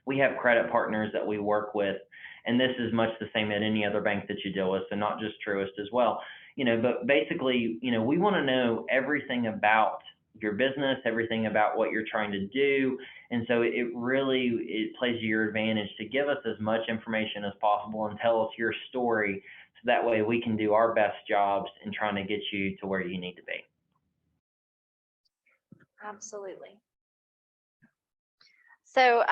we have credit partners that we work with. And this is much the same at any other bank that you deal with, so not just Truist as well. But basically, we want to know everything about your business, everything about what you're trying to do. And so it plays to your advantage to give us as much information as possible and tell us your story, so that way we can do our best jobs in trying to get you to where you need to be. Absolutely. So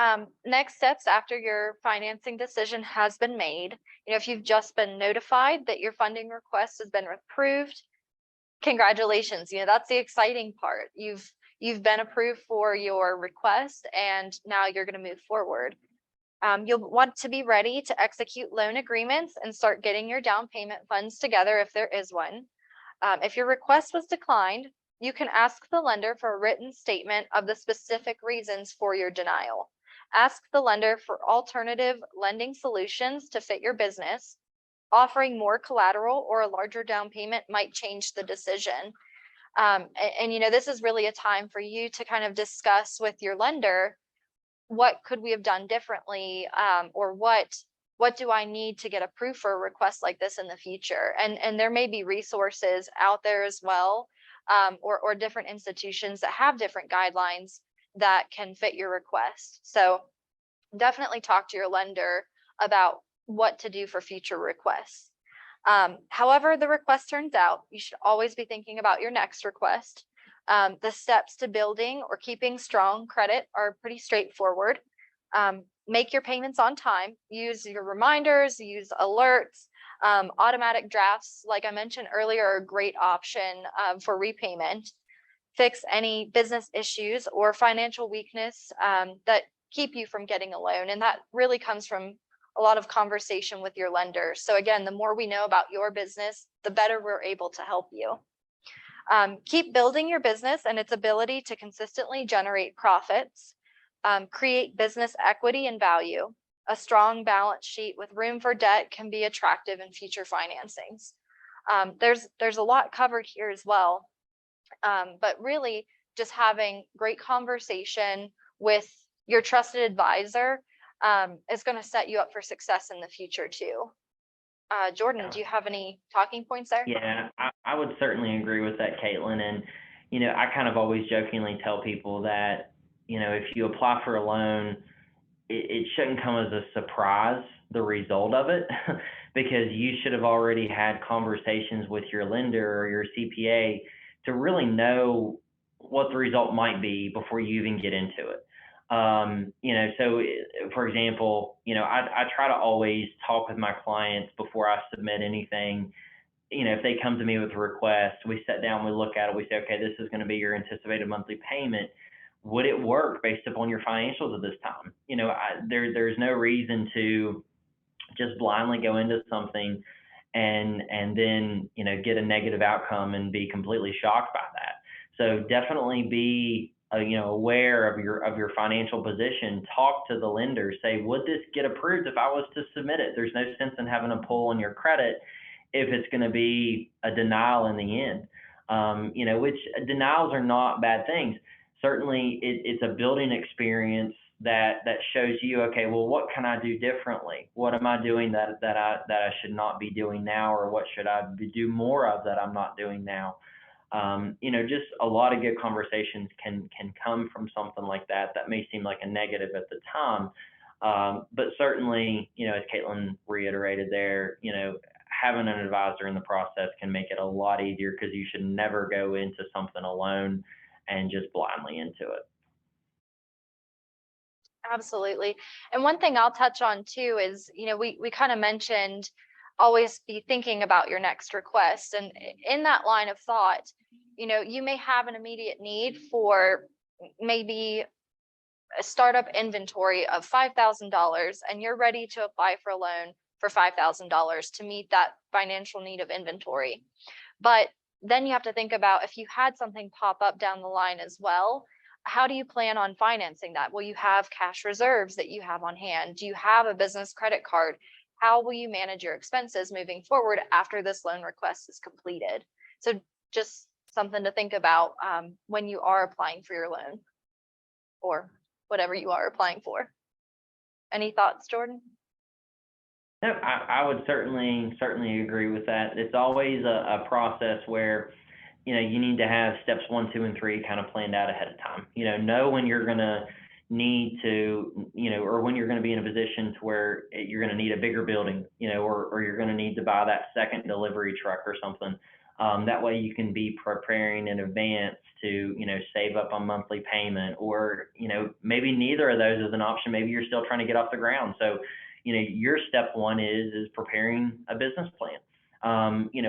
next steps after your financing decision has been made, if you've just been notified that your funding request has been approved, congratulations. That's the exciting part. You've been approved for your request, and now you're going to move forward. You'll want to be ready to execute loan agreements and start getting your down payment funds together if there is one. If your request was declined, you can ask the lender for a written statement of the specific reasons for your denial. Ask the lender for alternative lending solutions to fit your business. Offering more collateral or a larger down payment might change the decision. And this is really a time for you to kind of discuss with your lender, what could we have done differently, or what do I need to get approved for a request like this in the future? And there may be resources out there as well, or different institutions that have different guidelines that can fit your request. So definitely talk to your lender about what to do for future requests. However the request turns out, you should always be thinking about your next request. The steps to building or keeping strong credit are pretty straightforward. Make your payments on time, use your reminders, use alerts. Automatic drafts, like I mentioned earlier, are a great option for repayment. Fix any business issues or financial weakness that keep you from getting a loan. And that really comes from a lot of conversation with your lender. So again, the more we know about your business, the better we're able to help you. Keep building your business and its ability to consistently generate profits. Create business equity and value. A strong balance sheet with room for debt can be attractive in future financings. There's a lot covered here as well. But really just having great conversation with your trusted advisor is going to set you up for success in the future too. Jordan, do you have any talking points there? Yeah, I would certainly agree with that, Caitlin. And, I kind of always jokingly tell people that, if you apply for a loan, it shouldn't come as a surprise, the result of it, because you should have already had conversations with your lender or your CPA to really know what the result might be before you even get into it. So for example, I try to always talk with my clients before I submit anything. If they come to me with a request, we sit down, we look at it, we say, okay, this is going to be your anticipated monthly payment. Would it work based upon your financials at this time? There's no reason to just blindly go into something and then get a negative outcome and be completely shocked by that. So definitely be aware of your financial position. Talk to the lender. Say, would this get approved if I was to submit it? There's no sense in having a pull on your credit if it's going to be a denial in the end. Which denials are not bad things. Certainly, it's a building experience that shows you, okay, well, what can I do differently? What am I doing that I should not be doing now, or what should I do more of that I'm not doing now? Just a lot of good conversations can come from something like that. That may seem like a negative at the time, but certainly, as Caitlin reiterated there, having an advisor in the process can make it a lot easier, because you should never go into something alone and just blindly into it. Absolutely. And one thing I'll touch on too is, we kind of mentioned always be thinking about your next request. And in that line of thought, you may have an immediate need for maybe a startup inventory of $5,000, and you're ready to apply for a loan for $5,000 to meet that financial need of inventory. But then you have to think about, if you had something pop up down the line as well, how do you plan on financing that? Will you have cash reserves that you have on hand? Do you have a business credit card? How will you manage your expenses moving forward after this loan request is completed? So just something to think about when you are applying for your loan, or whatever you are applying for. Any thoughts, Jordan? No, I would certainly agree with that. It's always a process where, you need to have steps 1, 2, and 3 kind of planned out ahead of time. Know when you're going to need to, or when you're going to be in a position to where you're going to need a bigger building, or you're going to need to buy that second delivery truck or something. That way you can be preparing in advance to, save up on monthly payment, or, maybe neither of those is an option. Maybe you're still trying to get off the ground. So, your step 1 is preparing a business plan.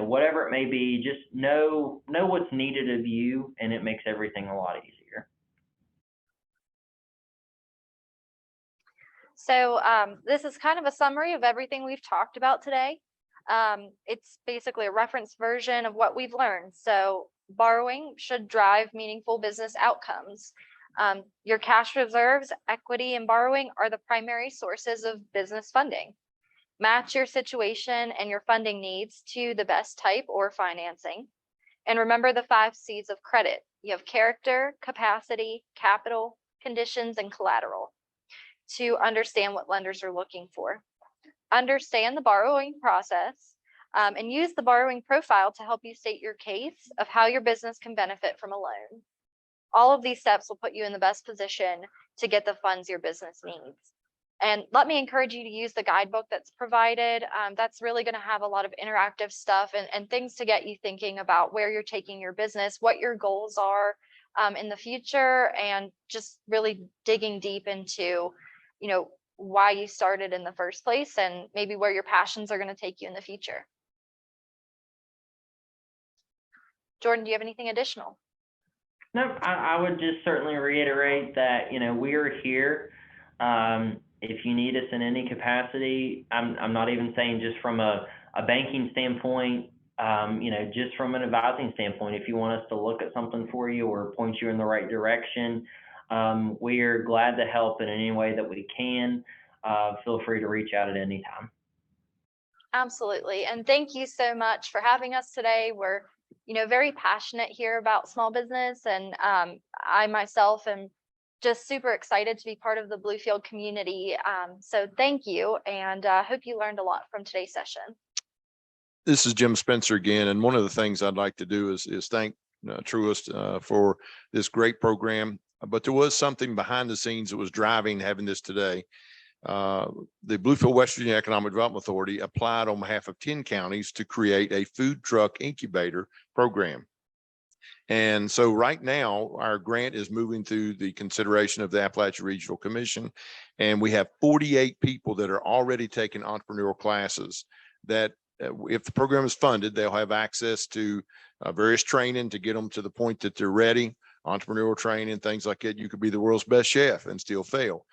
Whatever it may be, just know what's needed of you, and it makes everything a lot easier. So this is kind of a summary of everything we've talked about today. It's basically a reference version of what we've learned. So borrowing should drive meaningful business outcomes. Your cash reserves, equity, and borrowing are the primary sources of business funding. Match your situation and your funding needs to the best type or financing. And remember the 5 C's of credit. You have character, capacity, capital, conditions, and collateral, to understand what lenders are looking for. Understand the borrowing process and use the borrowing profile to help you state your case of how your business can benefit from a loan. All of these steps will put you in the best position to get the funds your business needs. And let me encourage you to use the guidebook that's provided. That's really going to have a lot of interactive stuff and things to get you thinking about where you're taking your business, what your goals are in the future, and just really digging deep into, why you started in the first place, and maybe where your passions are going to take you in the future. Jordan, do you have anything additional? No, I would just certainly reiterate that, we are here. If you need us in any capacity, I'm not even saying just from a banking standpoint, just from an advising standpoint, if you want us to look at something for you or point you in the right direction, we are glad to help in any way that we can. feel free to reach out at any time. Absolutely. And thank you so much for having us today. We're, very passionate here about small business, and I myself am just super excited to be part of the Bluefield community. So thank you, and hope you learned a lot from today's session. This is Jim Spencer again, and one of the things I'd like to do is thank Truist for this great program. But there was something behind the scenes that was driving having this today. The Bluefield West Virginia Economic Development Authority applied on behalf of 10 counties to create a food truck incubator program. And so right now, our grant is moving through the consideration of the Appalachia Regional Commission, and we have 48 people that are already taking entrepreneurial classes that if the program is funded, they'll have access to various training to get them to the point that they're ready, entrepreneurial training, things like that. You could be the world's best chef and still fail.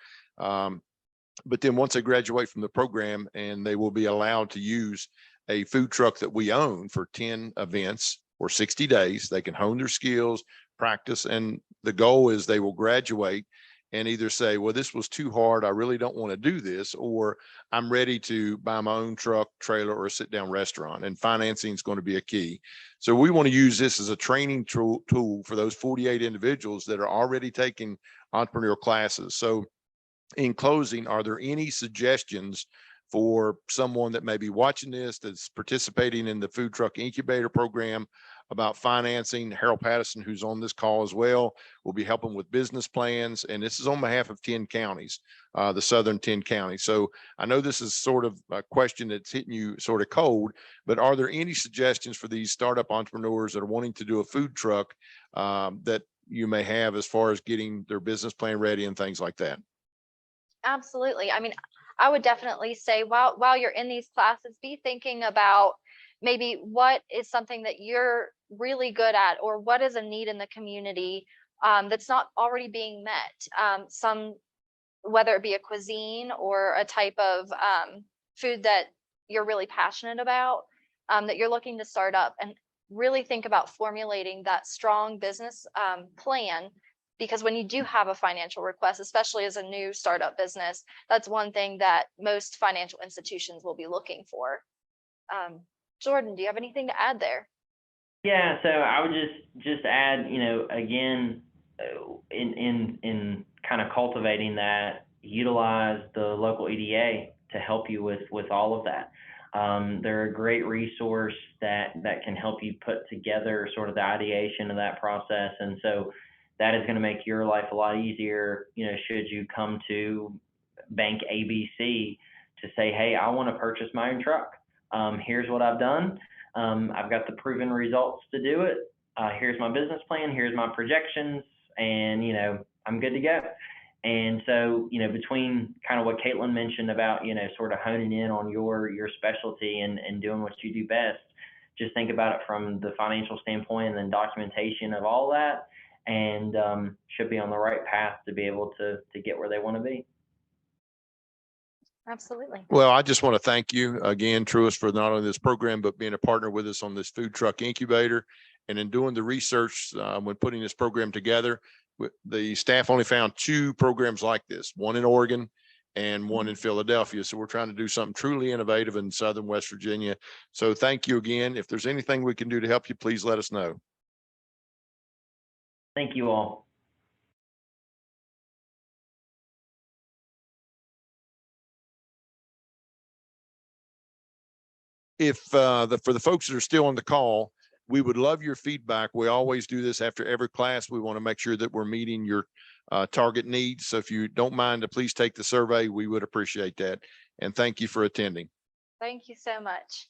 But then once they graduate from the program, and they will be allowed to use a food truck that we own for 10 events or 60 days, they can hone their skills, practice. And the goal is they will graduate and either say, well, this was too hard, I really don't want to do this, or I'm ready to buy my own truck, trailer, or a sit down restaurant, and financing is going to be a key. So we want to use this as a training tool for those 48 individuals that are already taking entrepreneurial classes. So in closing, are there any suggestions for someone that may be watching this that's participating in the food truck incubator program about financing? Harold Patterson, who's on this call as well, will be helping with business plans. And this is on behalf of 10 counties, the southern 10 counties. So I know this is sort of a question that's hitting you sort of cold, but are there any suggestions for these startup entrepreneurs that are wanting to do a food truck that you may have as far as getting their business plan ready and things like that? Absolutely. I mean, I would definitely say while you're in these classes, be thinking about maybe what is something that you're really good at, or what is a need in the community that's not already being met. Whether it be a cuisine or a type of food that you're really passionate about, that you're looking to start up, and really think about formulating that strong business plan. Because when you do have a financial request, especially as a new startup business, that's one thing that most financial institutions will be looking for. Jordan, do you have anything to add there? Yeah, so I would just add, again, in kind of cultivating that, utilize the local EDA to help you with all of that. They're a great resource that can help you put together sort of the ideation of that process. And so that is going to make your life a lot easier, should you come to Bank ABC to say, hey, I want to purchase my own truck. Here's what I've done. I've got the proven results to do it. Here's my business plan. Here's my projections. And, I'm good to go. And so, between kind of what Caitlin mentioned about, sort of honing in on your specialty and doing what you do best, just think about it from the financial standpoint and then documentation of all that, and should be on the right path to be able to get where they want to be. Absolutely. Well, I just want to thank you again, Truist, for not only this program, but being a partner with us on this food truck incubator. And in doing the research, when putting this program together, the staff only found 2 programs like this, one in Oregon and one in Philadelphia. So we're trying to do something truly innovative in Southern West Virginia. So thank you again. If there's anything we can do to help you, please let us know. Thank you all. If for the folks that are still on the call, we would love your feedback. We always do this after every class. We want to make sure that we're meeting your target needs. So if you don't mind to please take the survey, we would appreciate that. And thank you for attending. Thank you so much.